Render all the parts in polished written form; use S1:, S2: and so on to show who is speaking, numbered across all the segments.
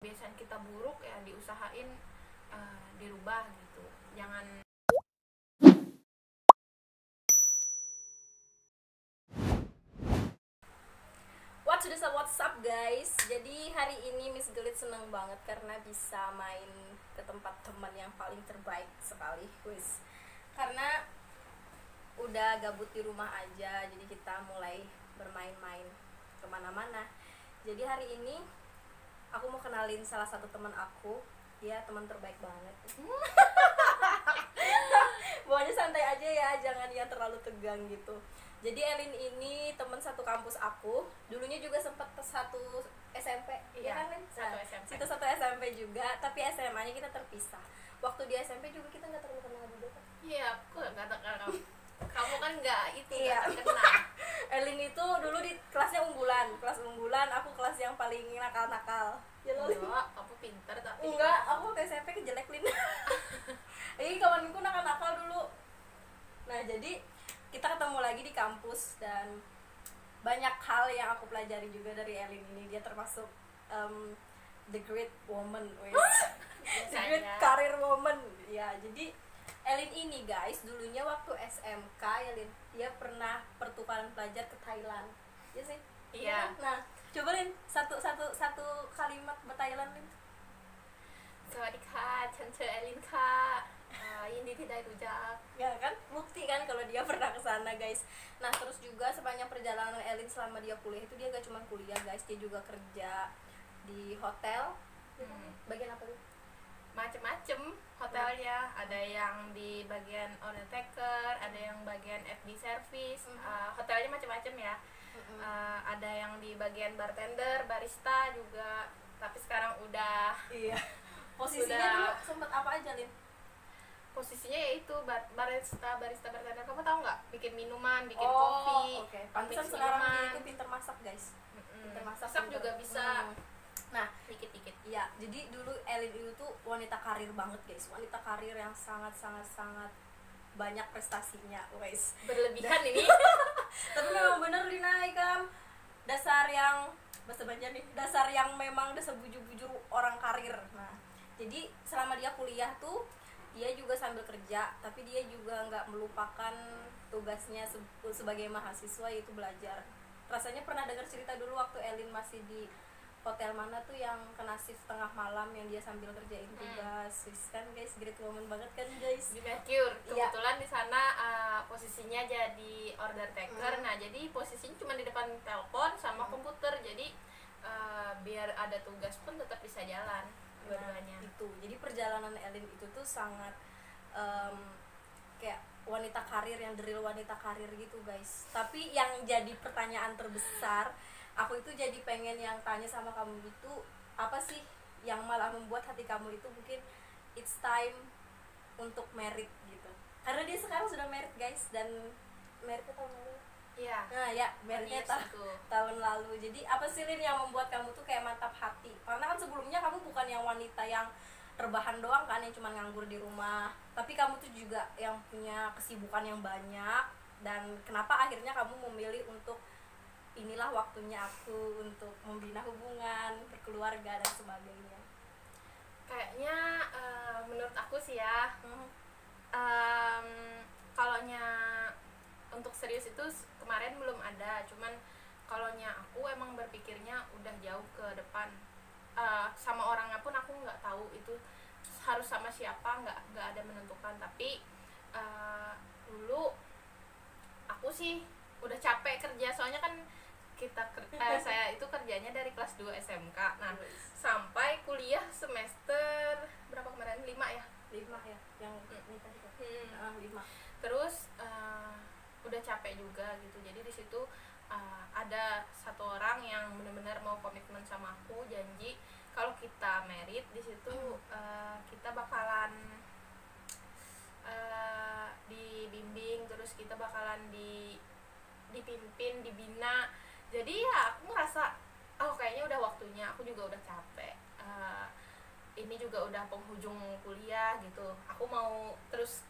S1: kebiasaan kita buruk ya diusahain dirubah gitu. Jangan
S2: What's up guys? Jadi hari ini Miss Gelit senang banget karena bisa main ke tempat teman yang paling terbaik sekali, wis. Karena udah gabut di rumah aja, jadi kita mulai bermain-main kemana-mana. Jadi hari ini aku mau kenalin salah satu teman aku, dia teman terbaik banget. Pokoknya santai aja ya, jangan yang terlalu tegang gitu. Jadi Elin ini teman satu kampus aku, dulunya juga sempat satu SMP,
S1: Iya,
S2: ya kan?
S1: satu SMP.
S2: Itu satu SMP juga, tapi SMA-nya kita terpisah. Waktu di SMP juga kita nggak terlalu kenal juga kan?
S1: iya, aku nggak tahu kamu kan nggak itu
S2: Iya.
S1: nggak terkenal.
S2: Elin itu dulu di kelasnya kelas unggulan, aku kelas yang paling nakal-nakal. Ya lo?
S1: Enggak, kamu pintar tapi
S2: Enggak, aku waktu SMP kejelek Lin. Ini kawanku nakal-nakal dulu. Nah, jadi kita ketemu lagi di kampus dan banyak hal yang aku pelajari juga dari Elin ini. Dia termasuk the great woman, wes. The great career woman. Ya, jadi Elin ini guys, dulunya waktu SMK ya Lin, dia pernah pertukaran pelajar ke Thailand. Ya sih?
S1: Iya.
S2: Nah, coba Lin satu kalimat Thailand Lin.
S1: สวัสดีค่ะฉันชื่อแอลินค่ะยินดีที่ได้รู้จัก
S2: Ya kan, bukti kan kalau dia pernah ke sana guys. Nah, terus juga sepanjang perjalanan Elin selama dia kuliah itu dia gak cuma kuliah guys, dia juga kerja di hotel. Bagian apa tuh?
S1: Macem-macem hotelnya, ada yang di bagian order taker, ada yang bagian FD service, hotelnya macem-macem ya. Ada yang di bagian bartender, barista juga, tapi sekarang udah
S2: Iya. Posisinya
S1: Udah.
S2: dulu sempet apa aja Lin?
S1: posisinya yaitu barista bartender. Kamu tahu nggak, bikin minuman, bikin
S2: Oh,
S1: kopi,
S2: oke.
S1: pamit
S2: Pantesan sekarang dia
S1: minuman.
S2: itu pinter masak guys. Pinter masak,
S1: Masak
S2: pinter.
S1: juga bisa
S2: Nah,
S1: dikit-dikit.
S2: iya, jadi dulu Elin itu tuh wanita karir banget guys, wanita karir yang sangat banyak prestasinya guys.
S1: Berlebihan ini.
S2: Tapi memang bener Lina Ikam, dasar yang bahasa Banjar nih, dasar yang memang dasar bujur-bujur orang karir. Nah, jadi selama dia kuliah tuh dia juga sambil kerja, tapi dia juga nggak melupakan tugasnya sebagai mahasiswa, yaitu belajar. Rasanya pernah dengar cerita dulu waktu Elin masih di hotel mana tuh yang kena shift tengah malam yang dia sambil kerjain tugas. Kan guys, great woman banget kan guys.
S1: Di Mercure
S2: Iya.
S1: kebetulan di sana posisinya jadi order taker. Nah, jadi posisinya cuma di depan telepon sama komputer, jadi biar ada tugas pun tetap bisa jalan dua-duanya.
S2: Nah, itu jadi perjalanan Elin itu tuh sangat kayak wanita karir, yang the real wanita karir gitu guys. Tapi yang jadi pertanyaan terbesar, aku itu jadi pengen yang tanya sama kamu itu, apa sih yang malah membuat hati kamu itu mungkin it's time untuk merit gitu? Karena dia sekarang sudah merit guys, dan meritnya tahun lalu.
S1: Iya.
S2: Nah ya, meritnya
S1: Yes, itu.
S2: tahun lalu. Jadi apa sih Lin yang membuat kamu tuh kayak mantap hati? Karena kan sebelumnya kamu bukan yang wanita yang rebahan doang kan, yang cuma nganggur di rumah, tapi kamu tuh juga yang punya kesibukan yang banyak. Dan kenapa akhirnya kamu memilih untuk inilah waktunya aku untuk membina hubungan, berkeluarga dan sebagainya?
S1: Kayaknya menurut aku sih ya, kalaunya untuk serius itu kemarin belum ada, cuman kalaunya aku emang berpikirnya udah jauh ke depan. Sama orangnya pun aku nggak tahu itu harus sama siapa, nggak ada menentukan. Tapi dulu aku sih udah capek kerja, soalnya kan saya itu kerjanya dari kelas 2 SMK. Nah, sampai kuliah semester berapa kemarin? 5 ya?
S2: 5 ya, yang nikah itu. 5.
S1: Terus udah capek juga gitu. Jadi di situ ada satu orang yang benar-benar mau komitmen sama aku, janji kalau kita merit di situ kita bakalan dibimbing, terus kita bakalan dipimpin, dibina. Jadi ya aku ngerasa kayaknya udah waktunya, aku juga udah capek. Ini juga udah penghujung kuliah gitu. Aku mau terus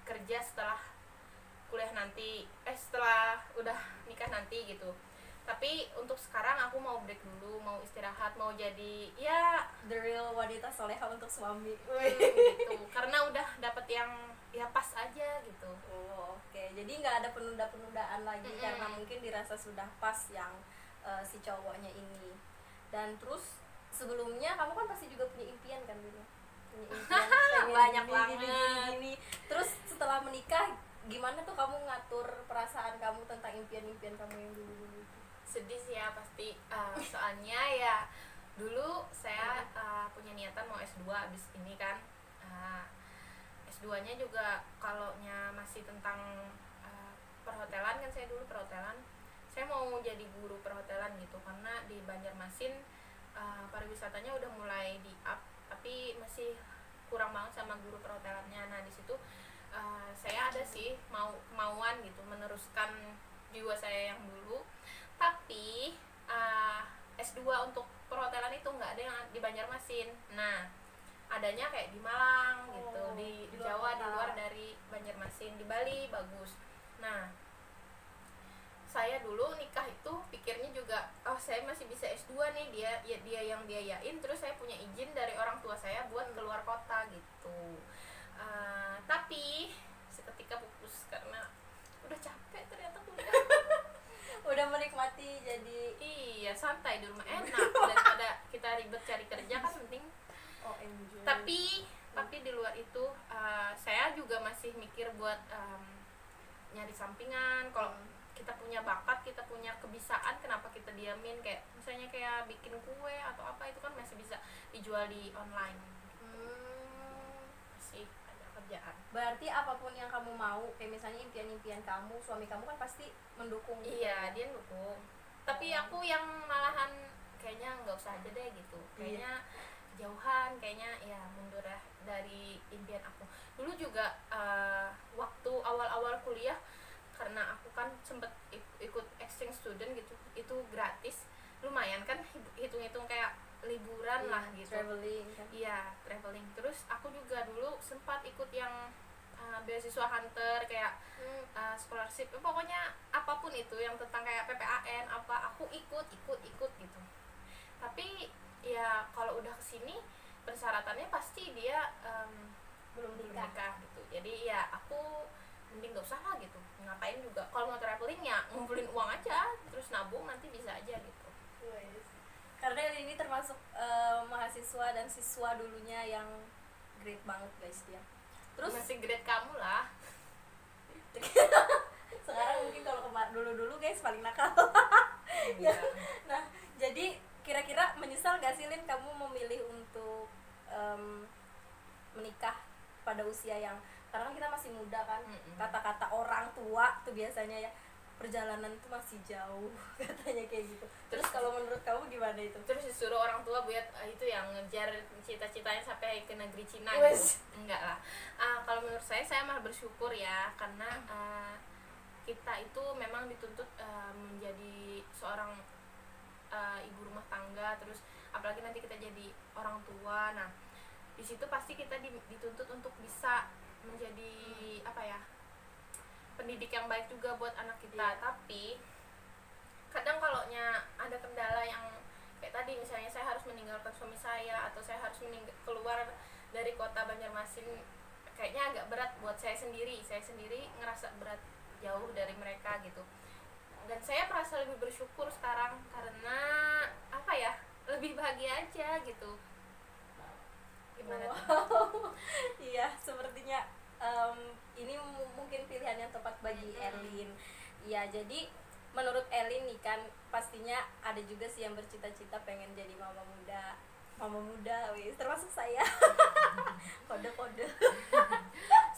S1: kerja setelah kuliah nanti, setelah udah nikah nanti gitu. Tapi untuk sekarang aku mau break dulu, mau istirahat, mau jadi ya
S2: the real wanita soleha untuk suami.
S1: Gitu karena udah dapet yang ya pas aja gitu.
S2: Oh, oke. Jadi nggak ada penunda-penundaan lagi karena mungkin dirasa sudah pas yang si cowoknya ini. Dan terus sebelumnya kamu kan pasti juga punya impian kan dulu, punya impian pengen
S1: Banyak
S2: gini,
S1: banget.
S2: gini. Terus setelah menikah gimana tuh kamu ngatur perasaan kamu tentang impian-impian kamu yang dulu?
S1: Sedih sih ya pasti, soalnya ya dulu saya punya niatan mau S2 abis ini kan. S2 nya juga kalaunya masih tentang perhotelan kan, saya dulu perhotelan, saya mau jadi guru perhotelan gitu karena di Banjarmasin pariwisatanya udah mulai di up tapi masih kurang banget sama guru perhotelannya. Nah di situ saya ada sih kemauan gitu meneruskan jiwa saya yang dulu, tapi S2 untuk perhotelan itu nggak ada yang di Banjarmasin. Nah adanya kayak di Malang gitu, di Jawa, di luar dari Banjarmasin, di Bali bagus. Nah saya dulu nikah itu pikirnya juga saya masih bisa S2 nih, dia yang biayain, terus saya punya izin dari orang tua saya buat keluar kota gitu. Tapi seketika pupus karena udah capek ternyata kuliah.
S2: Udah menikmati jadi
S1: Iya santai di rumah enak daripada kita ribet cari kerja kan penting.
S2: OMG.
S1: Tapi di luar itu saya juga masih mikir buat nyari sampingan. Kalau kita punya bakat, kita punya kebiasaan, kenapa kita diamin? Kayak misalnya kayak bikin kue atau apa, itu kan masih bisa dijual di online. Masih ada kerjaan.
S2: Berarti apapun yang kamu mau, kayak misalnya impian-impian kamu, suami kamu kan pasti mendukung.
S1: Iya, dia dukung. Tapi aku yang malahan kayaknya nggak usah aja deh gitu. Kayaknya jauhan, kayaknya ya mundur ya dari impian aku. Dulu juga waktu awal-awal kuliah, karena aku kan sempet ikut exchange student gitu, itu gratis, lumayan kan, hitung-hitung kayak liburan lah gitu,
S2: Traveling kan.
S1: iya traveling. Terus aku juga dulu sempat ikut yang beasiswa hunter kayak scholarship, pokoknya apapun itu yang tentang kayak PPAN apa, aku ikut gitu. Tapi ya kalau udah kesini persyaratannya pasti dia
S2: Belum
S1: belum
S2: nikah.
S1: nikah gitu. Jadi ya aku mending gak usah lah gitu, ngapain juga. Kalau mau traveling ya ngumpulin uang aja terus nabung, nanti bisa aja gitu.
S2: Karena ini termasuk mahasiswa dan siswa dulunya yang great banget guys dia. Terus
S1: Masih grade kamu lah.
S2: sekarang mungkin kalau dulu guys paling nakal.
S1: Iya.
S2: Nah jadi kira-kira menyesal gak sih Lin kamu memilih untuk menikah pada usia yang, karena kita masih muda kan, kata-kata orang tua tuh biasanya ya perjalanan tuh masih jauh katanya kayak gitu. Terus kalau menurut kamu gimana itu?
S1: Terus disuruh orang tua buat itu yang ngejar cita-citanya sampai ke negeri Cina
S2: Wes.
S1: gitu. Enggak lah. Kalau menurut saya malah bersyukur ya, karena kita itu memang dituntut menjadi seorang ibu rumah tangga, terus apalagi nanti kita jadi orang tua. Nah di situ pasti kita dituntut untuk bisa menjadi apa ya, pendidik yang baik juga buat anak kita. Tapi kadang kalaunya ada kendala yang kayak tadi, misalnya saya harus meninggalkan suami saya atau saya harus keluar dari kota Banjarmasin, kayaknya agak berat buat saya sendiri ngerasa berat jauh dari mereka gitu. Dan saya merasa lebih bersyukur sekarang karena apa ya, lebih bahagia aja gitu. Gimana tuh?
S2: Iya, sepertinya ini mungkin pilihan yang tepat bagi Elin. Ya, jadi menurut Elin nih kan pastinya ada juga sih yang bercita-cita pengen jadi mama muda, wis termasuk saya. Kode-kode.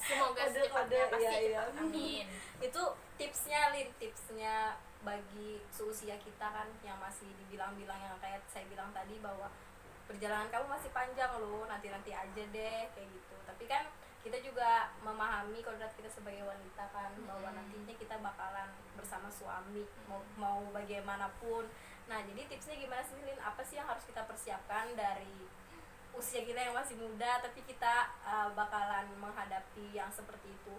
S1: Semoga secepatnya, pasti
S2: iya.
S1: cepat, amin.
S2: Itu tipsnya Lin, tipsnya bagi seusia kita kan yang masih dibilang-bilang yang kayak saya bilang tadi bahwa perjalanan kamu masih panjang loh, nanti aja deh kayak gitu. Tapi kan kita juga memahami kodrat kita sebagai wanita kan, bahwa nantinya kita bakalan bersama suami mau bagaimanapun. Nah jadi tipsnya gimana sih Lin, apa sih yang harus kita persiapkan dari usia kita yang masih muda tapi kita bakalan menghadapi yang seperti itu?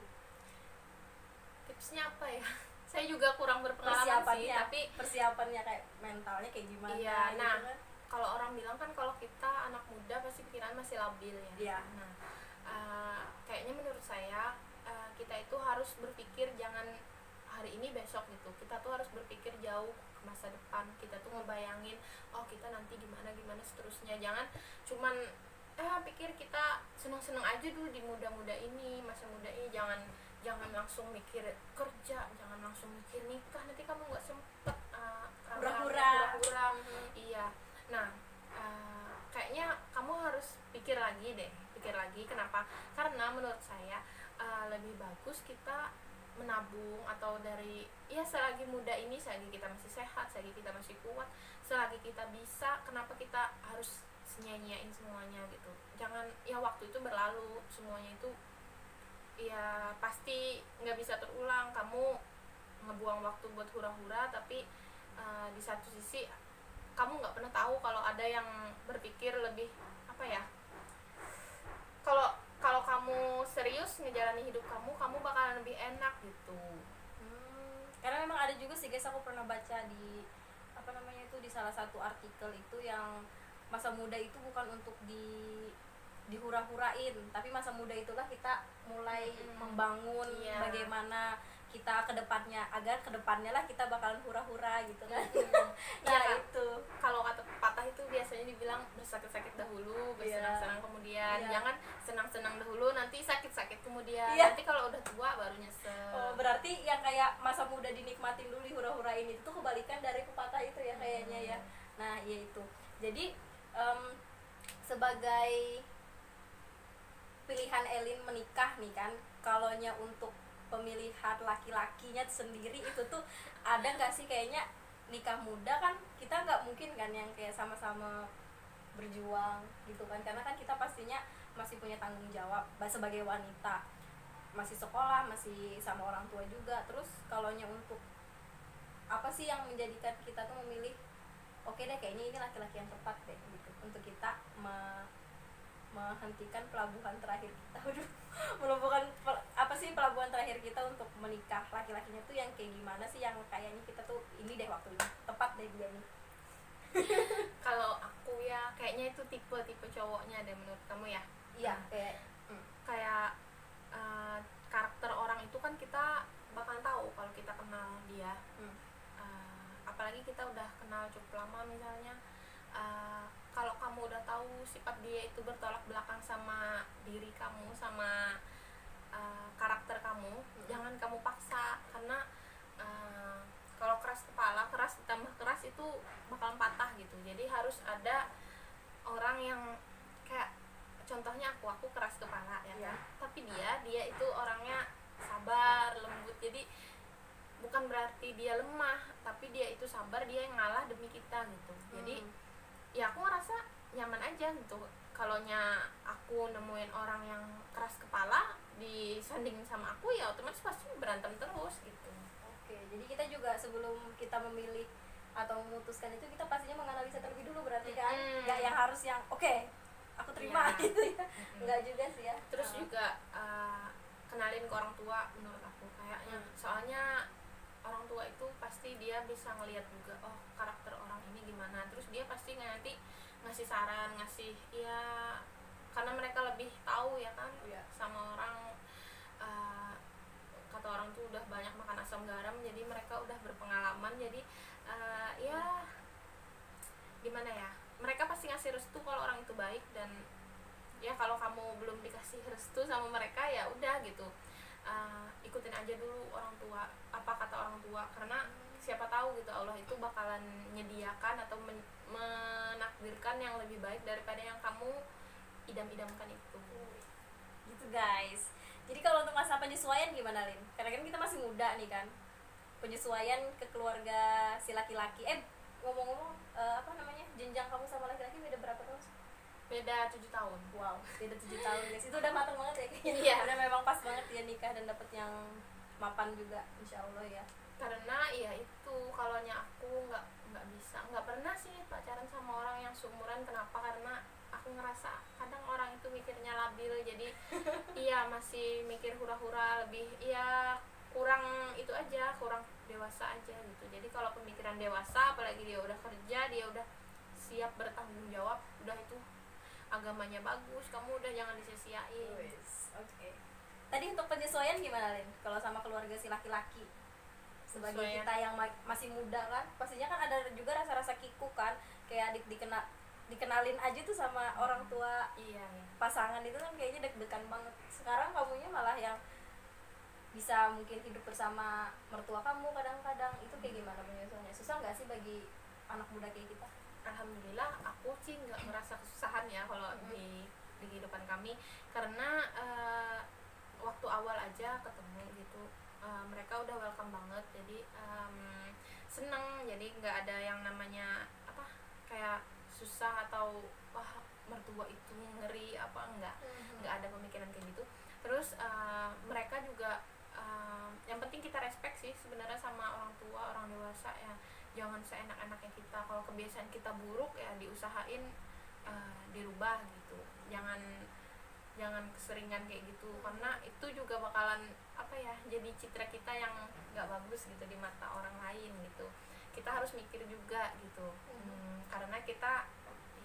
S1: Tipsnya apa ya? Saya juga kurang berpengalaman sih, tapi
S2: persiapannya kayak mentalnya kayak gimana
S1: iya,
S2: gitu
S1: nah
S2: kan?
S1: kalau orang bilang kan kalau kita anak muda labil ya.
S2: Iya.
S1: Nah, kayaknya menurut saya kita itu harus berpikir jangan hari ini besok gitu. Kita tuh harus berpikir jauh ke masa depan. Kita tuh ngebayangin oh kita nanti gimana seterusnya. Jangan cuman pikir kita senang-senang aja dulu di muda-muda ini, masa muda ini. Jangan langsung mikir kerja, jangan langsung mikir nikah, nanti kamu nggak sempet
S2: hura-hura.
S1: Iya. Nah, kayaknya kamu harus pikir lagi kenapa? Karena menurut saya lebih bagus kita menabung, atau dari selagi muda ini, selagi kita masih sehat, selagi kita masih kuat, selagi kita bisa, kenapa kita harus nyanyiin semuanya gitu. Jangan, waktu itu berlalu, semuanya itu pasti nggak bisa terulang. Kamu ngebuang waktu buat hura-hura, tapi di satu sisi kamu nggak pernah tahu kalau ada yang berpikir lebih kalau kamu serius ngejalani hidup kamu bakalan lebih enak gitu.
S2: Karena memang ada juga sih guys, aku pernah baca di di salah satu artikel itu yang masa muda itu bukan untuk dihura-hurain, tapi masa muda itulah kita mulai membangun bagaimana kita kedepannya, agar kedepannya lah kita bakalan hura-hura gitu kan.
S1: Itu kalau kata pepatah itu biasanya dibilang bersakit-sakit dahulu, bersenang-senang kemudian. Jangan senang-senang dahulu nanti sakit-sakit kemudian. Nanti kalau udah tua baru nyesel.
S2: Berarti yang kayak masa muda dinikmatin dulu, dihura-hurain itu tuh kebalikan dari pepatah itu ya kayaknya ya. Nah ya itu, jadi sebagai pilihan Elin menikah nih kan, kalaunya untuk pemilihan laki-lakinya sendiri itu tuh ada nggak sih? Kayaknya nikah muda kan kita nggak mungkin kan yang kayak sama-sama berjuang gitu kan, karena kan kita pastinya masih punya tanggung jawab sebagai wanita, masih sekolah, masih sama orang tua juga. Terus kalaunya untuk apa sih yang menjadikan kita tuh memilih oke deh kayaknya ini laki-laki yang tepat deh gitu untuk kita menghentikan pelabuhan terakhir kita. Melumpuhkan pelabuhan terakhir kita untuk menikah. Laki-lakinya tuh yang kayak gimana sih, yang kayaknya kita tuh ini deh waktunya tepat deh dia nih.
S1: Kalau aku ya kayaknya itu tipe cowoknya deh menurut kamu ya.
S2: Iya,
S1: kayak karakter orang itu kan kita bakal tahu kalau kita kenal dia. Apalagi kita udah kenal cukup lama misalnya. Kalau kamu udah tahu sifat dia itu bertolak belakang sama diri kamu, sama karakter kamu, jangan kamu paksa. Karena kalau keras kepala, keras ditambah keras itu bakalan patah gitu. Jadi harus ada orang yang kayak contohnya aku keras kepala ya kan, tapi dia itu orangnya sabar, lembut. Jadi bukan berarti dia lemah, tapi dia itu sabar, dia yang ngalah demi kita gitu. Jadi ya aku ngerasa nyaman aja gitu. Kalaunya aku nemuin orang yang keras kepala disandingin sama aku, ya otomatis pasti berantem terus gitu.
S2: Oke, jadi kita juga sebelum kita memilih atau memutuskan itu, kita pastinya menganalisa terlebih dulu berarti kan. Nggak yang harus yang oke, aku terima gitu ya. Nggak juga sih ya.
S1: Terus juga kenalin ke orang tua menurut aku kayaknya. Soalnya orang tua itu pasti dia bisa ngelihat juga karakter orang ini gimana. Terus dia pasti nanti ngasih saran, ngasih karena mereka lebih tahu ya kan sama orang. Kata orang tuh udah banyak makan asam garam, jadi mereka udah berpengalaman. Jadi gimana ya, mereka pasti ngasih restu kalau orang itu baik. Dan ya kalau kamu belum dikasih restu sama mereka, ya udah gitu, ikutin aja dulu orang tua, apa kata orang tua. Karena siapa tahu gitu Allah itu bakalan menyediakan atau menakdirkan yang lebih baik daripada yang kamu idam-idamkan itu
S2: gitu guys. Jadi kalau untuk masa penyesuaian gimana Lin? Karena kan kita masih muda nih kan, penyesuaian ke keluarga si laki-laki. Ngomong-ngomong jenjang kamu sama laki-laki beda berapa tahun sih?
S1: Beda 7 tahun.
S2: Wow, beda 7 tahun guys. Itu udah matang banget ya kayaknya.
S1: Iya.
S2: Udah memang pas banget dia nikah dan dapet yang mapan juga, insya Allah ya.
S1: Karena ya itu, kalaunya aku nggak bisa, nggak pernah sih pacaran sama orang yang seumuran. Kenapa? Karena aku ngerasa kadang orang itu mikirnya labil, jadi masih mikir hura-hura, lebih kurang itu aja, kurang dewasa aja gitu. Jadi kalau pemikiran dewasa, apalagi dia udah kerja, dia udah siap bertanggung jawab, udah itu agamanya bagus, kamu udah jangan disia-siain.
S2: Oke. Tadi untuk penyesuaian gimana Lin? Kalau sama keluarga si laki-laki sebagai
S1: Penyesuaian.
S2: kita yang masih muda kan, pastinya kan ada juga rasa-rasa kiku kan, kayak dikenalin aja tuh sama orang tua
S1: Iya, iya.
S2: pasangan itu kan kayaknya deg-degan banget. Sekarang kamunya malah yang bisa mungkin hidup bersama mertua kamu kadang-kadang, itu kayak gimana penyesuaiannya? Susah nggak sih bagi anak muda kayak kita?
S1: Alhamdulillah aku sih nggak ngerasa kesusahan ya kalau di kehidupan kami, karena waktu awal aja ketemu gitu, mereka udah welcome banget, jadi seneng, jadi nggak ada yang namanya apa kayak susah atau wah mertua itu ngeri apa, nggak ada pemikiran kayak gitu. Terus mereka juga yang penting kita respect sih sebenarnya sama orang tua, orang dewasa ya, jangan seenak-enaknya kita. Kalau kebiasaan kita buruk ya diusahain dirubah gitu, jangan keseringan kayak gitu, karena itu juga bakalan apa ya, jadi citra kita yang nggak bagus gitu di mata orang lain gitu. Kita harus mikir juga gitu, karena kita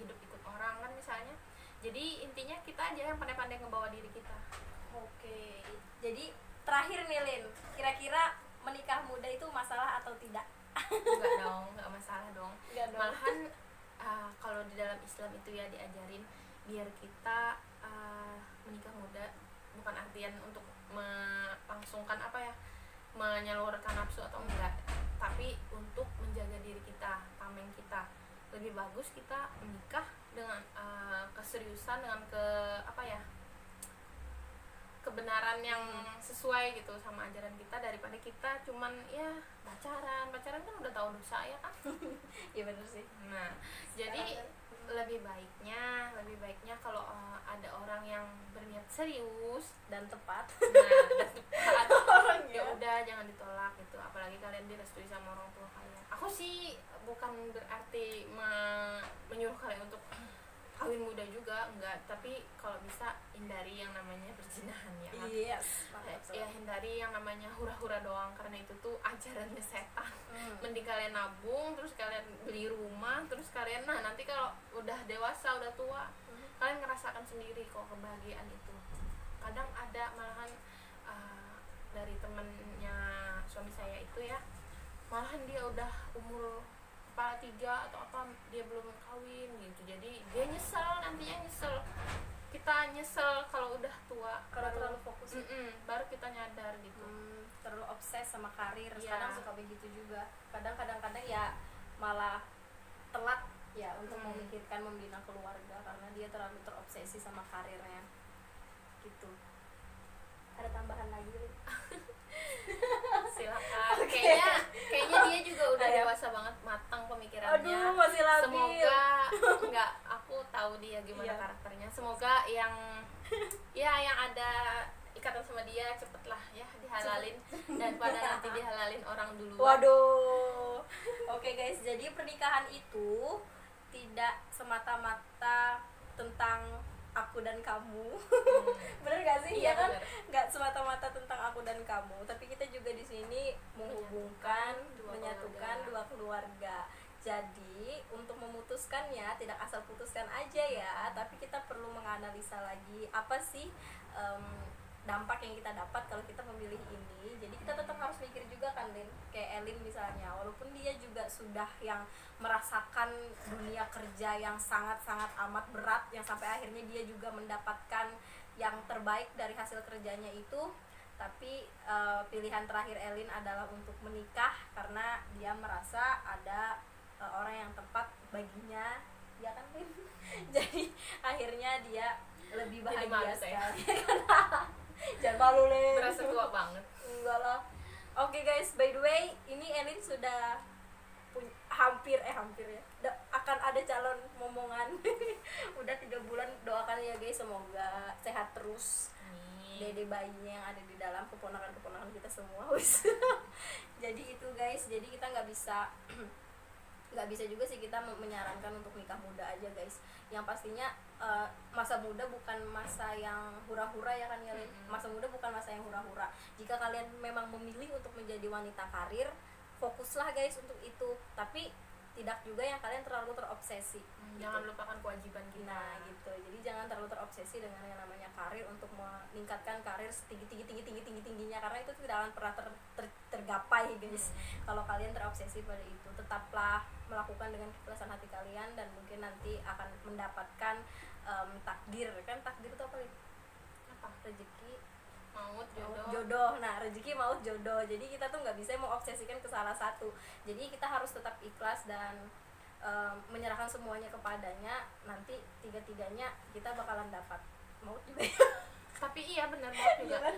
S1: hidup ikut orang kan misalnya. Jadi intinya kita aja yang pandai-pandai ngebawa diri kita.
S2: Oke, jadi terakhir nih Lin, kira-kira menikah muda itu masalah atau tidak?
S1: Enggak dong, nggak masalah dong.
S2: Enggak dong.
S1: Malahan kalau di dalam Islam itu ya diajarin biar kita menikah muda bukan artian untuk melangsungkan apa ya, menyalurkan nafsu atau enggak, tapi untuk menjaga diri kita, tameng kita. Lebih bagus kita menikah dengan keseriusan, dengan apa ya, kebenaran yang sesuai gitu sama ajaran kita, daripada kita cuman ya pacaran kan udah tahu dosa ya kan.
S2: Iya bener sih.
S1: Nah jadi lebih baiknya kalau ada orang yang berniat serius
S2: Dan tepat.
S1: dan tepat,
S2: Orangnya.
S1: ya udah jangan ditolak gitu, apalagi kalian direstui sama orang tua kalian. Aku sih bukan berarti menyuruh kalian untuk kawin muda juga, enggak, tapi kalau bisa hindari yang namanya perzinahan ya kan?
S2: Yes.
S1: Ya hindari yang namanya hura-hura doang, karena itu tuh ajarannya setan. Mending kalian nabung, terus kalian beli rumah, terus kalian nanti kalau udah dewasa, udah tua, kalian ngerasakan sendiri kok kebahagiaan itu. Kadang ada malahan dari temennya suami saya itu ya, malahan dia udah umur kepala 3 atau apa, dia belum kawin gitu, jadi dia nantinya nyesel, kita nyesel kalau udah tua,
S2: Karena terlalu fokus.
S1: baru kita nyadar gitu.
S2: Terlalu obses sama karir.
S1: Iya.
S2: Kadang suka begitu juga. Kadang-kadang ya malah telat ya untuk memikirkan membina keluarga karena dia terlalu terobsesi sama karirnya. Gitu. Ada tambahan lagi?
S1: Silakan.
S2: Okay.
S1: Kayaknya dia juga udah dewasa banget, matang pemikirannya.
S2: Aduh, masih labil.
S1: Semoga enggak, aku tahu dia gimana
S2: Iya.
S1: karakternya. Semoga yang ada ikatan sama dia cepet lah ya dihalalin, daripada nanti dihalalin orang dulu.
S2: Waduh. Oke guys, jadi pernikahan itu tidak semata-mata tentang aku dan kamu. Bener gak sih?
S1: Iya,
S2: Ya kan?
S1: bener.
S2: Nggak semata-mata tentang aku dan kamu, tapi kita juga di sini menghubungkan, menyatukan dua keluarga. Jadi untuk memutuskannya tidak asal putuskan aja ya, tapi kita perlu menganalisa lagi apa sih dampak yang kita dapat kalau kita memilih ini. Jadi kita tetap harus mikir juga kan, Lin. Kayak Elin misalnya, walaupun dia juga sudah yang merasakan dunia kerja yang sangat-sangat amat berat, yang sampai akhirnya dia juga mendapatkan yang terbaik dari hasil kerjanya itu, tapi pilihan terakhir Elin adalah untuk menikah karena dia merasa ada orang yang tepat baginya, ya kan, Lin? Jadi akhirnya dia lebih
S1: Jadi
S2: bahagia
S1: malu saya.
S2: sekali. Jangan malu, Lin.
S1: Berasa tua banget.
S2: Enggak lah. Oke guys, by the way, ini Elin sudah hampir ya akan ada calon momongan. Udah 3 bulan, doakan ya guys, semoga sehat terus. Dede bayinya yang ada di dalam, keponakan kita semua. Jadi itu guys, jadi kita nggak bisa juga sih kita menyarankan untuk nikah muda aja guys. Yang pastinya masa muda bukan masa yang hura-hura ya kan ya, Lin? Masa muda bukan masa yang hura-hura. Jika kalian memang memilih untuk menjadi wanita karir, fokuslah guys untuk itu. Tapi tidak juga yang kalian terlalu terobsesi.
S1: Jangan lupakan kewajiban kita.
S2: Nah gitu, jadi jangan terlalu terobsesi dengan yang namanya karir untuk meningkatkan karir tingginya, karena itu tidak akan pernah tergapai guys. Kalau kalian terobsesi pada itu, tetaplah melakukan dengan keikhlasan hati kalian, dan mungkin nanti akan mendapatkan takdir. Kan takdir itu apa nih?
S1: Apa?
S2: Rezeki,
S1: Maut,
S2: jodoh. Nah, rezeki, maut, jodoh. Jadi kita tuh nggak bisa mengobsesikan ke salah satu. Jadi kita harus tetap ikhlas dan menyerahkan semuanya kepadanya. Nanti tiga-tiganya kita bakalan dapat. Maut juga.
S1: Tapi iya benar maut juga.
S2: Iya kan?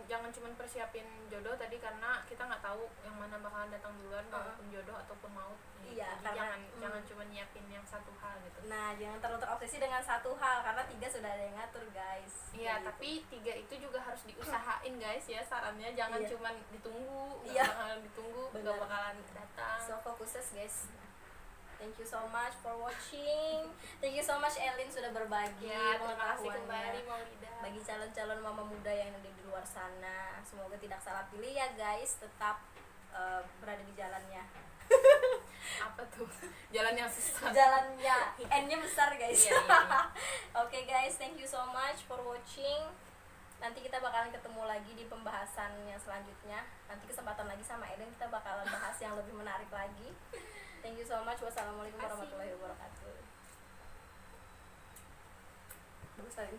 S1: Jangan cuma persiapin jodoh tadi, karena kita nggak tahu yang mana bakalan datang duluan, maupun jodoh ataupun maut.
S2: Iya,
S1: Jadi
S2: karena
S1: jangan cuma nyiapin yang satu hal gitu.
S2: Nah, jangan terlalu terobsesi dengan satu hal, karena 3 sudah ada yang ngatur guys.
S1: Iya,
S2: Gitu.
S1: tapi 3 itu juga harus diusahain guys ya, sarannya jangan
S2: Iya.
S1: cuman ditunggu, nggak
S2: Iya.
S1: bakalan ditunggu, nggak
S2: Benar.
S1: bakalan datang.
S2: So fokuses guys. Thank you so much for watching. Thank you so much Elin sudah berbagi
S1: Ya, terima kasih
S2: pengetahuannya
S1: kembali Maulida.
S2: bagi calon-calon mama muda yang ada di luar sana. Semoga tidak salah pilih ya guys. Tetap berada di jalannya.
S1: Apa tuh? Jalan yang susah.
S2: Jalannya N-nya besar guys.
S1: Iya, iya.
S2: Oke guys, thank you so much for watching. Nanti kita bakalan ketemu lagi di pembahasan yang selanjutnya. Nanti kesempatan lagi sama Eden kita bakalan bahas yang lebih menarik lagi. Thank you so much. Wassalamualaikum
S1: Terima kasih.
S2: warahmatullahi wabarakatuh. Bagus tadi.